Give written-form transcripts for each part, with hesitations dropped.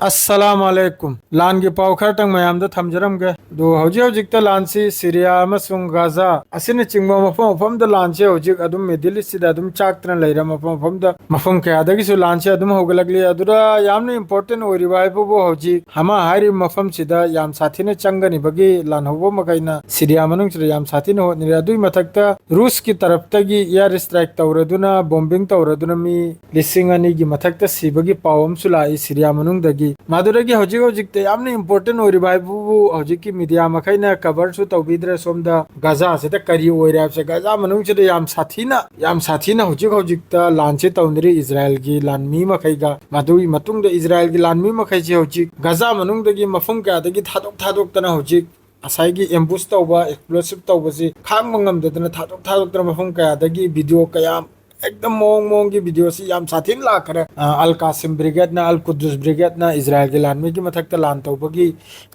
अस्सलाम वालेकुम लान की पाव खर तंग मयाम दा थमजरम गे दो हौजी हौजिक ता लान सी सीरिया अमसुंग गाजा असिन चिंगबा मफम मफम दा लान से हौजिक अदुम मिडिल ईस्ट दा अदुम चाकतन लैरा मफम मफम दा मफम कया दगी सु लान से अदुम होगलगली अदुरा यामने इंपोर्टेंट ओरिबा बो हौजिक हमा हारि मफम सिदा याम साथीने चंगनी बगी लान होबो मकैना सीरिया मनुंग से याम साथीने हो निरा दुई मथकता रूस की तरफ तगी एयर स्ट्राइक तौरदुना बॉम्बिंग तौरदुना मी लिसिंग अनि की मथकता सिबगी पावम सुलाई सीरिया मनुंग दगी मादुरगी हौजिक हौजिक ते यामने इंपोर्टेंट ओरिबाय बुबु हौजिक की मीडिया मखैना कवर सु तौबिद्रे सोमदा गाजा से त करी ओइरा से गाजा मनुंग से याम साथीना हौजिक हौजिक त लानसे तौनरी इजराइल की लानमी मखैगा मादुई मतुंग द इजराइल की लानमी मखै से हौजिक गाजा मनुंग दगी मफुम का दगी थादोक तना हौजिक असाइगी एम्बुश तौबा एक्सप्लोसिव तौबसी खांग मंगम दतना थादोक तना मफुम का दगी वीडियो कया एकदम मोंग की वीडियो से याम साथीन लाखरे अल कासिम ब्रिगेड ना अल कुद्दुस ब्रिगेड ना इजराइल के लानमी की मथक लान तौबगी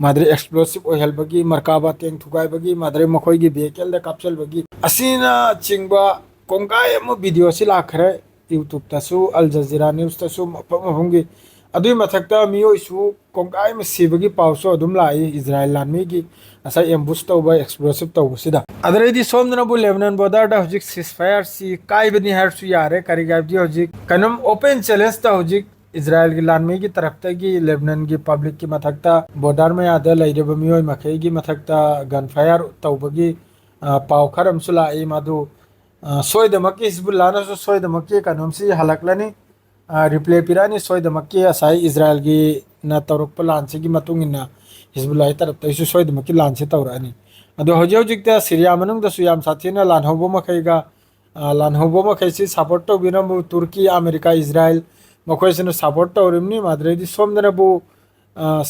मादरे एक्सप्लोसिव ओहलबगी मरकाबा तेंग थुगाइबगी मादरे मखोई की वेहिकल द कापचलबगी असीना चिंगबा कोंगाय म वीडियो से लाखरे यूट्यूब तसु अल जजीरा न्यूज तसु मफुंगी अदुई मथकता मियोइसु कोंगाय में सिबगी पावसो अदुम लाई इजराइल लानमी की असा एम्बुश तौबा एक्सप्लोसिव तौबसिदा अदरेदी सोमदनबु लेबनान बॉर्डर दा हजिक सीजफायर सी काइबनी हरसु यारे करिगाबदी हजिक कनम ओपन चैलेंज ता हजिक इजराइल की लानमी की तरफ तगी लेबनान की पब्लिक की मथकता बॉर्डर में आदा लैरब मियोय मखै की मथकता गन फायर तौबगी पाव खरम सुलाई मादु सोयदमकी हिजबुल्लाह न सोयदमकी कनमसी हलकलनी रिप्ले पिरानी सोयदमकी असाई इजराइल की न तौरप लानसे की मतुंगिना हिजबुल्लाह तरफ तैसु सोयदमकी लानसे तौरानी अदो हौजिक हौजिक ता सीरिया मनुंग दसु याम साथीना लान होबो मखैगा लान होबो मखैसी सपोर्ट तौबिनबु तुर्की अमेरिका इजराइल मखैसनो सपोर्ट तौरिमनी माद्रेदी सोमदनबु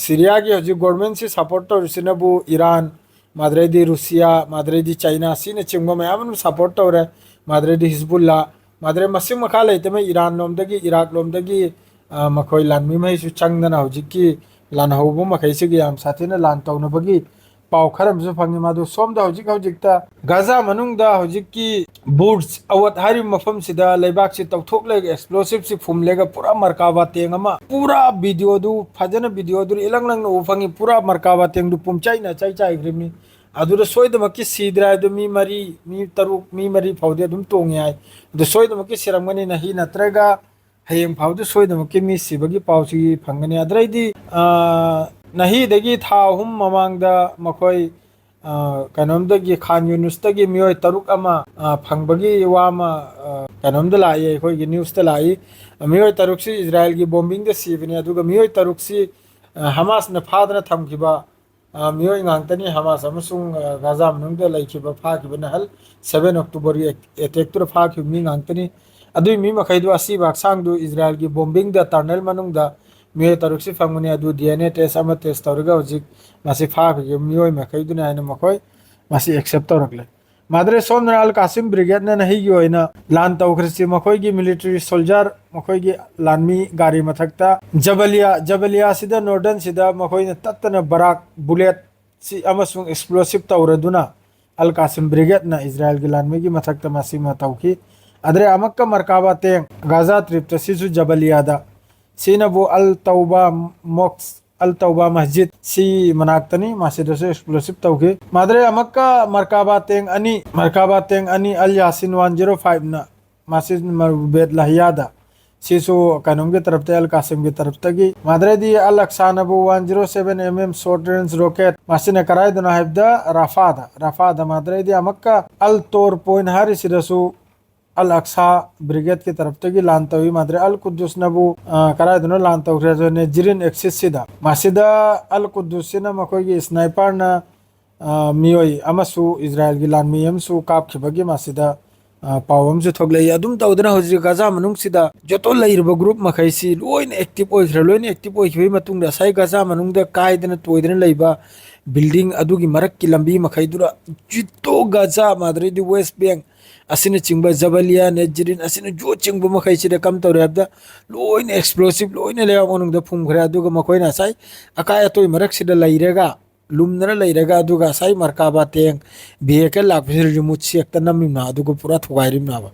सीरिया की हौजिक गवर्नमेंट से सपोर्ट तौरिसिनबु ईरान माद्रेदी रूसिया माद्रेदी चाइना सिने चिंगबो मयाम सपोर्ट तौरे माद्रेदी हिजबुल्लाह माद्रे मसिंग मखा लेते ईरान लोमदगी इराक लोमदगी मखोई लानमी मैसु चंगदना हौजिकी लान होबो मखैसिगी याम साथीना लान तौनबगी पाव खरमसु फंगी मादु सोमदा हौजिक हौजिकता गाजा मनुंगदा हौजिकी बुर्ज अवत हारि मफम सिदा लेबाक से तौथोकले एक्सप्लोसिव से फुमलेगा पूरा मरकाबा तेंगमा पूरा वीडियो दु फजन वीडियो दु इलंगलंग उ फंगी पूरा मरकाबा तेंग दु पुमचाइना चाइ ग्रिमनी अदुरा सोयदमकी सीद्रा दु मी मरी फाउदे दुम तोंगे आइ दु सोयदमकी सिरमगनी नही नत्रगा हयेंग फाउदे सोयदमकी मी सिबगी पाउसी फंगनी अदरैदी नही दगी था हुम ममांगदा मखोई कनोमदगी खान यूनुसदगी मियोय तरुक अमा फंगबगी वामा कनोमदा लाई अखोई न्यूज़ ता लाई मियोय तरुक से इजराइल की बॉम्बिंग द सिबनी अदुगा मियोय तरुक से हमास न फादना थमखिबा मियोय गांगतनी हमास अमसुंग गाजा मनुंगदा लैखिबा फाखिबा नहल 7 अक्टूबर अटैक तुर फाखिबा मी गांगतनी अदुई मी मखैदु असी बाक्सांग दु इजराइल की बॉम्बिंग द टनल मनुंगदा मियोय तरुक से फंगनी अदु डीएनए टेस्ट अमा टेस्ट तौरगा हजिक मासी फाखिबा मियोय मखैदुना हैन मखोय मासी एक्सेप्ट तौरकले मादरे सोमना अल कासिम ब्रिगेड ना नहीं योइना लान तौखरसी मखोय की मिलिट्री सोल्जर मखोय की लानमी गाड़ी मथकता जबलिया सिदा नॉर्डर्न सिदा मखोय न तत्तना बराक बुलेट सी अमसुंग एक्सप्लोसिव तौरदुना अल कासिम ब्रिगेड ना इजराइल की लानमी की मथकता मासी मतौखी अदरे अमक्का मरकाबा तेंग गाजा ट्रिप तसिसु जबलियादा सीनबु अल तौबा मॉक्स अल तौबा मस्जिद सी मनाक्तनी मासिदसु एक्सप्लोसिव तौके मादरे अमक्का मरकाबा तेंग अनि अल यासिन 105 ना मासिद मरबेत लहियादा सीसु कानून के तरफ अल कासिम की तरफ तगी मादरे दी अल अक्सानबु 107 शॉर्ट रेंज रॉकेट मासिने कराय दना हैबदा रफादा मादरे दी अमक्का अल तोर पॉइंट हारि सिदसु अल अक्सा ब्रिगेड की तरफ तगी लानता हुई मादरे अल कुद्दुस नबु कराय दनो लानता हुई ने जिरिन एक्सिस सिदा मासिदा अल कुद्दुस सिना मखोई की स्नाइपर ना मियोई अमसु इजराइल की लानमी अमसु काप खिबगी मासिदा पावम से थोगले अदुम तौदना हजि गाजा मनुंग सिदा जतो लैरब ग्रुप मखैसी लोइन एक्टिव ओइखबै मतुंग साइ गाजा मनुंग द कायदना तोयदना लैबा बिल्डिंग अदुगी मरक की लंबी मखैदुरा जितो गाजा मादरे दी वेस्ट बैंक असिने चिंगबा जबलिया नेजरिन असिने जो चिंगबा मखैसिदा कम तौरेबदा लोइन एक्सप्लोसिव लोइन लेवा मनुंग द फुमखरे अदुगा मखोइना साइ अकाय तोय मरक सिदा लैरेगा लुमनरा लैरेगा अदुगा साइ मरकाबा तेंग vehicle लाकफिर रिमोट सेक्ट नमिना अदुगा पूरा थुगाइरिम नाबा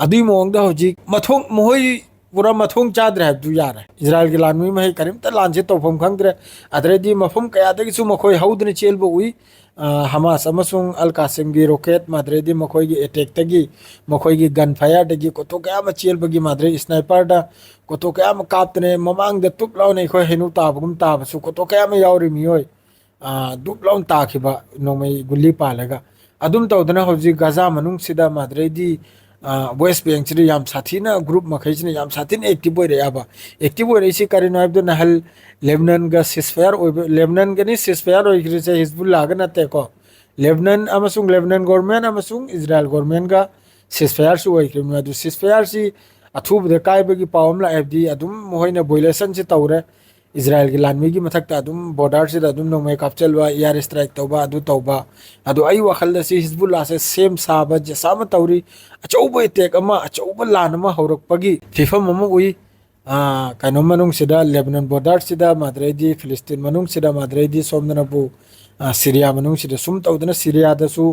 अदुई मोंगदा हजि मथोंग मोहई पूरा मथोंग चाद्रे है यार इजराइल की लानमी में करीमता लानसे तौफम खंद्रे अदरेदी मफम कयादगिसु मखोय हौदने चेलबो उई हमास अमसुंग अल कासिम की रॉकेट माद्रेदी मखोय की अटैक तगी मखोय की गन फायर तगी कोतो कया म चेलबगी माद्रे स्नाइपर दा कोतो कया म कापतने ममांग द तुप लाउने खो हेनु ताबगुम ताबसु कोतो कया म यावरि मियोय दुप लाउन ताखिबा नोमै गुल्ली पालेगा अदुम तौदना हौजी गाजा मनुंग सिदा माद्रेदी वेस्ट बैंक से याम साथीना ग्रुप मखैसने याम साथीना एक्टिव होय रेयाबा एक्टिव होय रेसी करिनो हाइबदो नहल लेबनान गा सिसफायर लेबनान गनि सिसफायर होय ग्रिसे हिजबुल्लाह गा नते को लेबनान अमसुंग लेबनान गवर्नमेंट अमसुंग इजराइल गवर्नमेंट गा सिसफायर सु होय क्रिनो अदु सिसफायर सी अथुबदे कायबगी पावम ला एफडी अदुम मोहैना बोइलेसन से तौरे इजराइल की लानमी की मथक्ता अदुम बॉर्डर से अदुम नोमै कापचलवा एयर स्ट्राइक तौबा अदु तौबा अदु आई वखल से हिजबुल्लाह से सेम साबा जसाम तौरी अचौब अटैक अमा अचौब लान अमा हौरकपगी फिफम अमा उई कनो मनुंग सिदा लेबनान बॉर्डर सिदा माद्रेदी फिलिस्तीन मनुंग सिदा माद्रेदी सोमदनबु सीरिया मनुंग सिदा सुम तौदना सीरिया दसु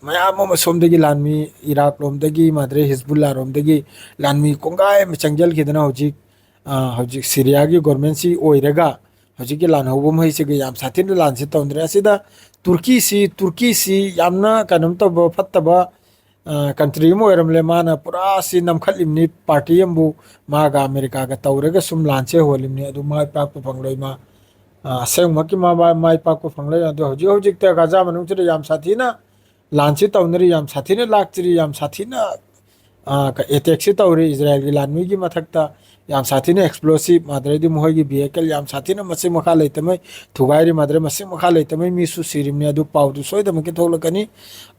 मयाम अमा सोमदगी लानमी इराक लोमदगी माद्रे हिजबुल्लाह रोमदगी लानमी कोंगाय मचंगल खिदना होजी हौजी सीरिया की गवर्नमेंट सी ओइरेगा हौजी की लान हौबम है से याम साथिन लान से तौंद्रे असिदा तुर्की सी यामना कनम तब फत्तबा कंट्री में ओइरमले माना पूरा सी नमखलिमनी पार्टी अमबु मागा अमेरिका का तौरेगा सुम लान से होलिमनी अदु माय पाक फंगलोय मा सेंग मकी मा माय पाक फंगलोय अदु हौजी हौजी ते गाजा मनुंग से याम साथिना लान से तौंद्रे याम साथिने लाक्चरी याम साथिना अटैक से तौरे इजराइल की लानमी की मथक्ता याम साथीने एक्सप्लोसिव माद्रेदी मोहगी व्हीकल याम साथीने मसे मखा लेतमै थुगाइरी माद्रे मसे मखा लेतमै मिसु सिरिमने अदु पाउदु सोइदम के थोलकनी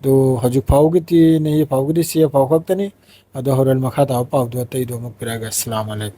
दो हजु फाउगी ती नहीं फाउगी से फाउखतनी अदु होरल मखा ता पाउदु तै दो मक पिरागा अस्सलाम वालेकुम।